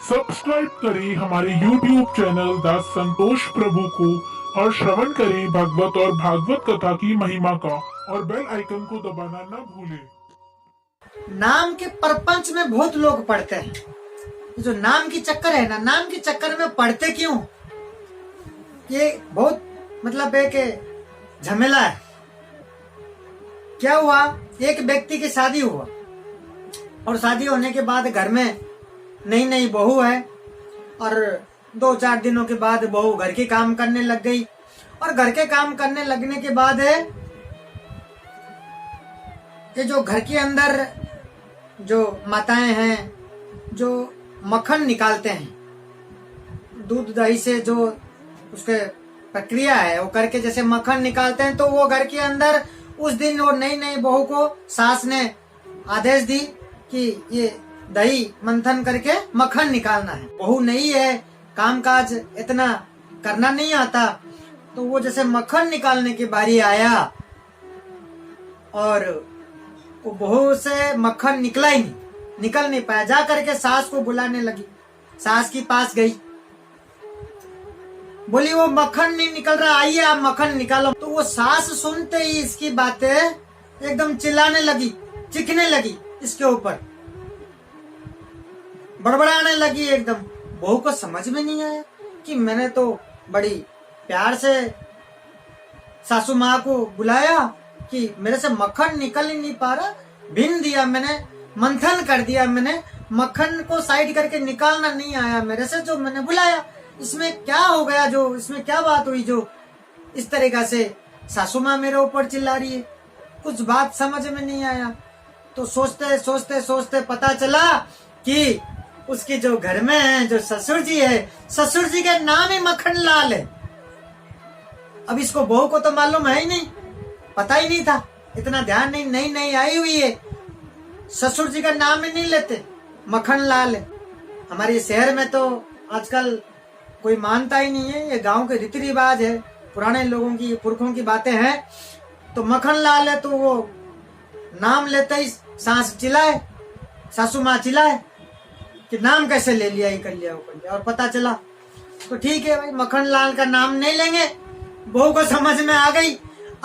Subscribe करें हमारे YouTube channel दास संतोष प्रभु को और श्रवण करें भागवत और भागवत कथा की महिमा का और बेल आइकन को दबाना न भूलें। नाम के प्रपंच में बहुत लोग पढ़ते हैं। जो नाम की चक्कर है ना, नाम के चक्कर में पढ़ते क्यों, ये बहुत मतलब एक झमेला है। क्या हुआ, एक व्यक्ति की शादी हुआ और शादी होने के बाद घर में नई नई बहू है और 2-4 दिनों के बाद बहू घर के काम करने लग गई और घर के काम करने लगने के बाद है ये जो घर के अंदर जो माताएं हैं जो मक्खन निकालते हैं, दूध दही से जो उसके प्रक्रिया है वो करके जैसे मक्खन निकालते हैं, तो वो घर के अंदर उस दिन वो नई नई बहू को सास ने आदेश दी कि ये दही मंथन करके मक्खन निकालना है। बहू नहीं है, कामकाज इतना करना नहीं आता, तो वो जैसे मक्खन निकालने की बारी आया और वो बहू से मक्खन निकला ही नहीं, निकल नहीं पाया। जा करके सास को बुलाने लगी, सास के पास गई, बोली वो मक्खन नहीं निकल रहा, आइए आप मक्खन निकालो। तो वो सास सुनते ही इसकी बातें एकदम चिल्लाने लगी, चिखने लगी, इसके ऊपर बड़बड़ाने लगी एकदम। बहू को समझ में नहीं आया कि मैंने तो बड़ी प्यार से सासू माँ को बुलाया कि मेरे से मक्खन निकल ही नहीं पा रहा, भिन दिया मैंने, मंथन कर दिया मैंने, मक्खन को साइड करके निकालना नहीं आया मेरे से, जो मैंने बुलाया इसमें क्या हो गया, जो इसमें क्या बात हुई जो इस तरीका से सासू माँ मेरे ऊपर चिल्ला रही है। कुछ बात समझ में नहीं आया। तो सोचते सोचते सोचते पता चला कि उसके जो घर में है जो ससुर जी है, ससुर जी का नाम ही मक्खन लाल है। अब इसको बहू को तो मालूम है ही नहीं, पता ही नहीं था, इतना ध्यान नहीं, नई नई आई हुई है, ससुर जी का नाम ही नहीं लेते, मक्खन लाल है। हमारे शहर में तो आजकल कोई मानता ही नहीं है, ये गांव के रीति रिवाज है, पुराने लोगों की पुरखों की बातें हैं। तो मक्खन लाल है तो वो नाम लेते ही सास चिल्लाए, सासू माँ चिल्लाए कि नाम कैसे ले लिया, ये कर लिया वो कर लिया। और पता चला तो ठीक है भाई, मक्खन लाल का नाम नहीं लेंगे। बहू को समझ में आ गई।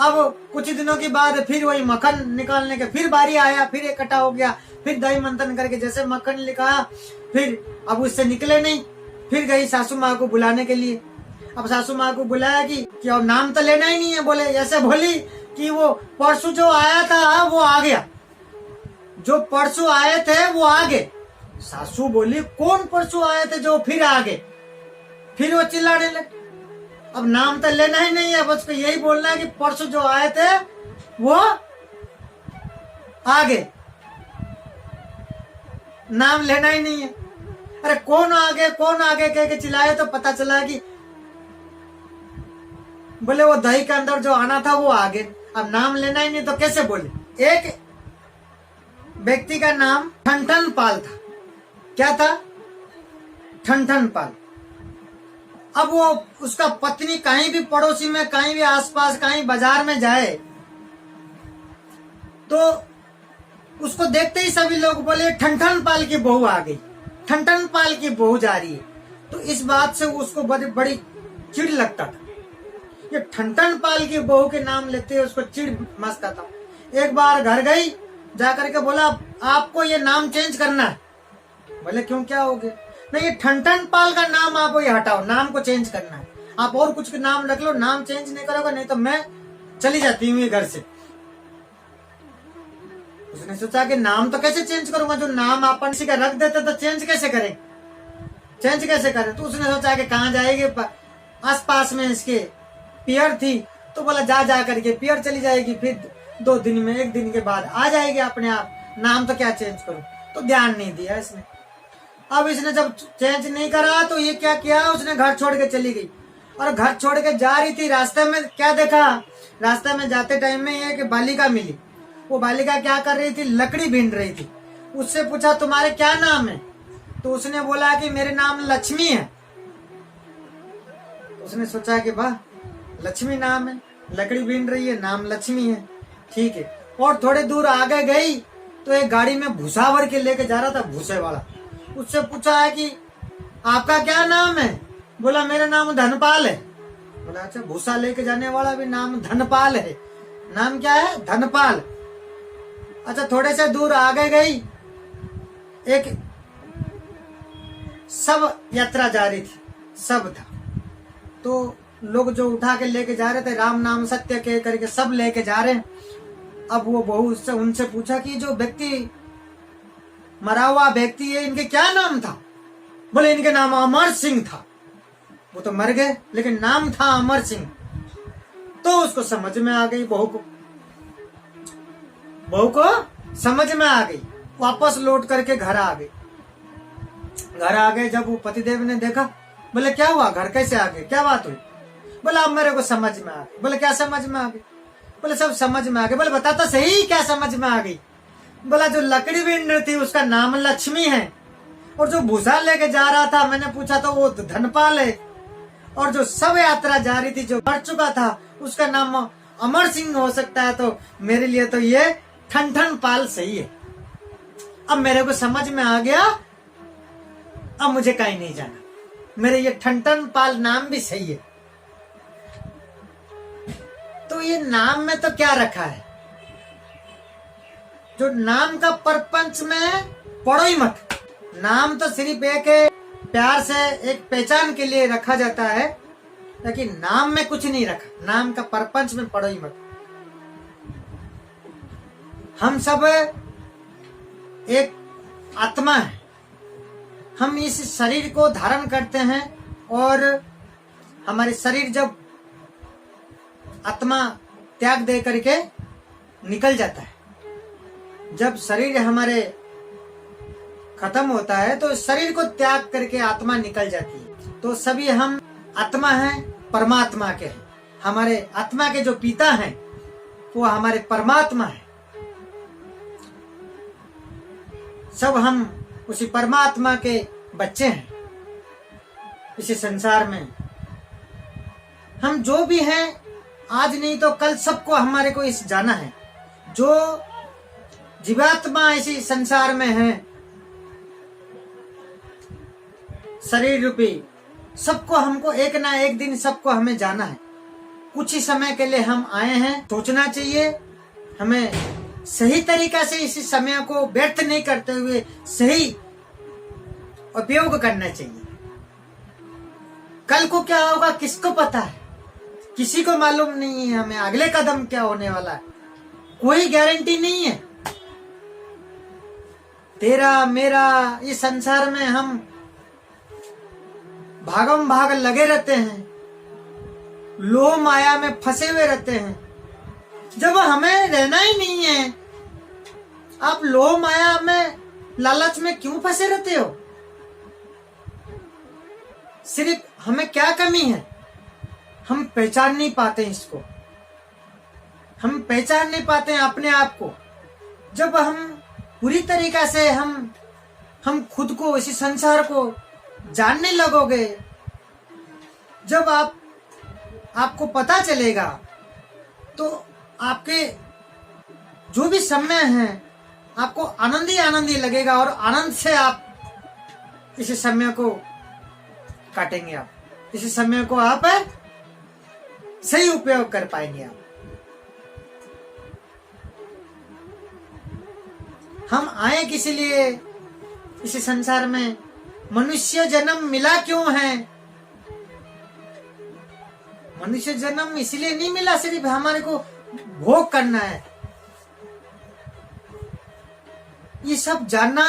अब कुछ दिनों के बाद फिर वही मक्खन निकालने के फिर बारी आया, फिर इकट्ठा हो गया, फिर दही मंथन करके जैसे मक्खन निकाला, फिर अब उससे निकले नहीं, फिर गई सासू माँ को बुलाने के लिए। अब सासू माँ को बुलाया कि अब नाम तो लेना ही नहीं है, बोले ऐसे बोली कि वो परसों जो आया था वो आ गया, जो परसों आए थे वो आ गए। सासू बोली कौन परसों आए थे जो फिर आ गए, फिर वो चिल्लाने लगे। अब नाम तो लेना ही नहीं है, बस को यही बोलना है कि परसों जो आए थे वो आ गए, नाम लेना ही नहीं है। अरे कौन आगे कह के चिल्लाए तो पता चला कि बोले वो दही के अंदर जो आना था वो आगे। अब नाम लेना ही नहीं तो कैसे बोले। एक व्यक्ति का नाम ठनठन पाल था। क्या था? ठनठन पाल। अब वो उसका पत्नी कहीं भी पड़ोसी में, कहीं भी आसपास, कहीं बाजार में जाए तो उसको देखते ही सभी लोग बोले ठनठन पाल की बहू आ गई, ठनठन पाल की बहू जा रही है। तो इस बात से उसको बड़ी चिढ़ लगता था। ये ठनठन पाल की बहू के नाम लेते हुए उसको चिढ़ मचता था। एक बार घर गई, जाकर के बोला आपको ये नाम चेंज करना है। बोले क्यों, क्या हो गया? नहीं, ये ठनठन पाल का नाम आप ये हटाओ, नाम को चेंज करना है। आप और कुछ के नाम रख लो, नाम चेंज नहीं करोगे नहीं तो मैं चली जाती हूँ घर से। उसने सोचा कि नाम तो कैसे चेंज करूंगा, जो नाम अपन किसी का रख देते तो चेंज कैसे करें, चेंज कैसे करें। तो उसने सोचा कि कहाँ जाएगी, आस पास में इसके पियर थी, तो बोला जा करके पियर चली जाएगी, फिर 2 दिन में 1 दिन के बाद आ जाएगी अपने आप, नाम तो क्या चेंज करूं। तो ध्यान नहीं दिया इसने। अब इसने जब चेंज नहीं करा तो ये क्या किया, उसने घर छोड़ के चली गई। और घर छोड़ के जा रही थी, रास्ते में क्या देखा, रास्ते में जाते टाइम में ये कि बालिका मिली। वो बालिका क्या कर रही थी, लकड़ी बीन रही थी। उससे पूछा तुम्हारे क्या नाम है, तो उसने बोला कि मेरे नाम लक्ष्मी है। उसने सोचा कि वाह, लक्ष्मी नाम है, लकड़ी बीन रही है, नाम लक्ष्मी है, ठीक है। और थोड़े दूर आगे गई तो एक गाड़ी में भूसा भर के लेके जा रहा था, भूसे वाला। उससे पूछा है कि आपका क्या नाम है? बोला मेरा नाम धनपाल है। बोला अच्छा, भूसा लेके जाने वाला भी नाम धनपाल है। नाम क्या है? धनपाल। अच्छा, थोड़े से दूर आगे गई, एक सब यात्रा जारी थी, सब था। तो लोग जो उठा के लेके जा रहे थे, राम नाम सत्य के करके सब लेके जा रहे हैं। अब वो बहू उससे उनसे पूछा कि जो व्यक्ति मरा हुआ व्यक्ति है, इनके क्या नाम था? बोले इनके नाम अमर सिंह था। वो तो मर गए, लेकिन नाम था अमर सिंह। तो उसको समझ में आ गई, बहू को समझ में आ गई। वापस लौट करके घर आ गई। घर आ गए, जब वो पतिदेव ने देखा, बोले क्या हुआ, घर कैसे आ गए, क्या बात हुई? बोला अब मेरे को समझ में आ गई। बोले क्या समझ में आ गई? बोले सब समझ में आ गई। बोले बता तो सही क्या समझ में आ गई? बोला जो लकड़ी बिंड थी उसका नाम लक्ष्मी है, और जो भूसा लेके जा रहा था मैंने पूछा तो वो धनपाल है, और जो सब यात्रा जा रही थी जो मर चुका था उसका नाम अमर सिंह हो सकता है। तो मेरे लिए तो ये ठन पाल सही है। अब मेरे को समझ में आ गया, अब मुझे कहीं नहीं जाना, मेरे ये ठन पाल नाम भी सही है। तो ये नाम में तो क्या रखा है? जो नाम का परपंच में पढ़ो ही मत। नाम तो सिर्फ एक प्यार से एक पहचान के लिए रखा जाता है, लेकिन नाम में कुछ नहीं रखा। नाम का परपंच में पढ़ो ही मत। हम सब एक आत्मा है, हम इस शरीर को धारण करते हैं, और हमारे शरीर जब आत्मा त्याग दे करके निकल जाता है, जब शरीर हमारे खत्म होता है तो शरीर को त्याग करके आत्मा निकल जाती है। तो सभी हम आत्मा हैं, परमात्मा के हैं। हमारे आत्मा के जो पिता हैं वो हमारे परमात्मा है। सब हम उसी परमात्मा के बच्चे हैं। इसी संसार में हम जो भी हैं, आज नहीं तो कल सबको हमारे को इस जाना है। जो जीवात्मा इसी संसार में है, शरीर रूपी, सबको हमको एक ना एक दिन सबको हमें जाना है। कुछ ही समय के लिए हम आए हैं, सोचना चाहिए, हमें सही तरीका से इस समय को व्यर्थ नहीं करते हुए सही उपयोग करना चाहिए। कल को क्या होगा किसको पता है? किसी को मालूम नहीं है हमें अगले कदम क्या होने वाला है, कोई गारंटी नहीं है। तेरा मेरा इस संसार में हम भागम भाग लगे रहते हैं, लोह माया में फंसे हुए रहते हैं, जब हमें रहना ही नहीं है। आप लोह माया में लालच में क्यों फंसे रहते हो? सिर्फ हमें क्या कमी है? हम पहचान नहीं पाते इसको, हम पहचान नहीं पाते हैं अपने आप को। जब हम पूरी तरीका से हम खुद को, इसी संसार को जानने लगोगे, जब आपको पता चलेगा, तो आपके जो भी समय है आपको आनंद ही लगेगा, और आनंद से आप इस समय को काटेंगे। आप इस समय को आप सही उपयोग कर पाएंगे। आप हम आए किसी लिए इस संसार में? मनुष्य जन्म मिला क्यों है? मनुष्य जन्म इसलिए नहीं मिला सिर्फ हमारे को भोग करना है। ये सब जानना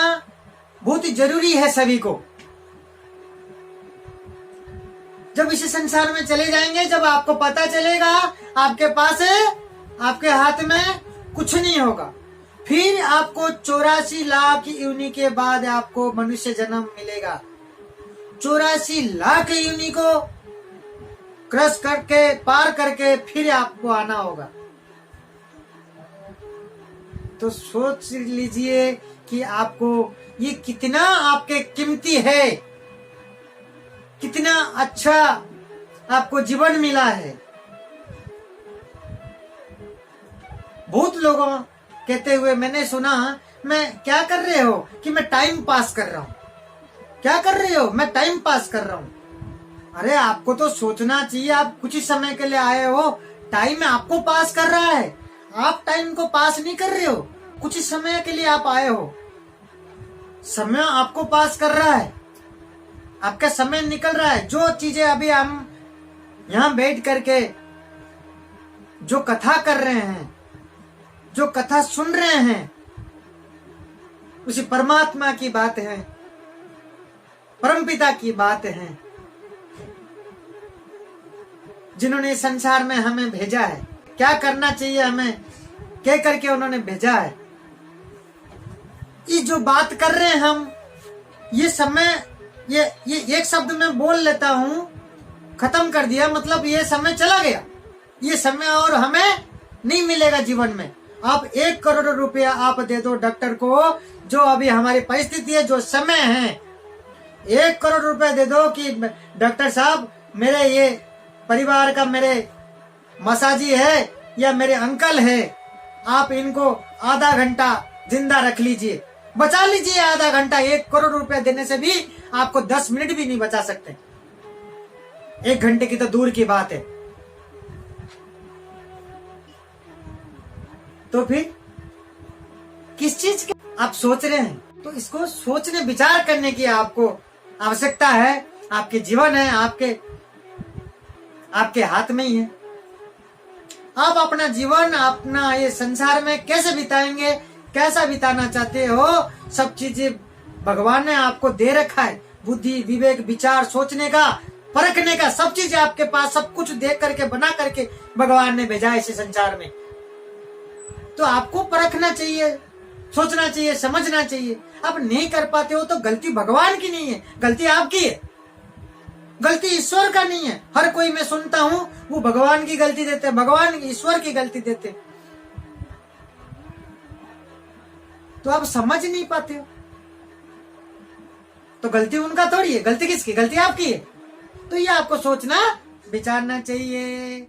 बहुत ही जरूरी है सभी को। जब इस संसार में चले जाएंगे, जब आपको पता चलेगा आपके पास आपके हाथ में कुछ नहीं होगा, फिर आपको 84 लाख योनि के बाद आपको मनुष्य जन्म मिलेगा। 84 लाख योनि को क्रॉस करके, पार करके फिर आपको आना होगा। तो सोच लीजिए कि आपको ये कितना आपके कीमती है, कितना अच्छा आपको जीवन मिला है। बहुत लोगों कहते हुए मैंने सुना, मैं क्या कर रहे हो? कि मैं टाइम पास कर रहा हूं। क्या कर रहे हो? मैं टाइम पास कर रहा हूँ। अरे आपको तो सोचना चाहिए, आप कुछ ही समय के लिए आए हो, टाइम आपको पास कर रहा है, आप टाइम को पास नहीं कर रहे हो। कुछ ही समय के लिए आप आए हो, समय आपको पास कर रहा है, आपका समय निकल रहा है। जो चीजें अभी हम यहाँ बैठ करके जो कथा कर रहे हैं, जो कथा सुन रहे हैं, उसी परमात्मा की बात है, परमपिता की बात है, जिन्होंने संसार में हमें भेजा है। क्या करना चाहिए हमें कह करके उन्होंने भेजा है। ये जो बात कर रहे हैं हम, ये समय, ये एक शब्द में बोल लेता हूं, खत्म कर दिया, मतलब ये समय चला गया। ये समय और हमें नहीं मिलेगा जीवन में। आप 1 करोड़ रुपया आप दे दो डॉक्टर को, जो अभी हमारी परिस्थिति है, जो समय है, 1 करोड़ रुपया दे दो कि डॉक्टर साहब मेरे ये परिवार का, मेरे मसाजी है या मेरे अंकल है, आप इनको आधा घंटा जिंदा रख लीजिए, बचा लीजिए आधा घंटा। 1 करोड़ रुपया देने से भी आपको 10 मिनट भी नहीं बचा सकते, 1 घंटे की तो दूर की बात है। तो फिर किस चीज के आप सोच रहे हैं? तो इसको सोचने विचार करने की आपको आवश्यकता है। आपके जीवन है, आपके हाथ में ही है। आप अपना जीवन, अपना ये संसार में कैसे बिताएंगे, कैसा बिताना चाहते हो, सब चीजें भगवान ने आपको दे रखा है। बुद्धि, विवेक, विचार, सोचने का, परखने का, सब चीजें आपके पास, सब कुछ देख करके, बना करके भगवान ने भेजा है इस संसार में। तो आपको परखना चाहिए, सोचना चाहिए, समझना चाहिए। आप नहीं कर पाते हो तो गलती भगवान की नहीं है, गलती आपकी है, गलती ईश्वर का नहीं है। हर कोई मैं सुनता हूं वो भगवान की गलती देते, भगवान ईश्वर की गलती देते, तो आप समझ नहीं पाते हो। तो गलती उनका थोड़ी है, गलती किसकी? गलती आपकी है। तो ये आपको सोचना विचारना चाहिए।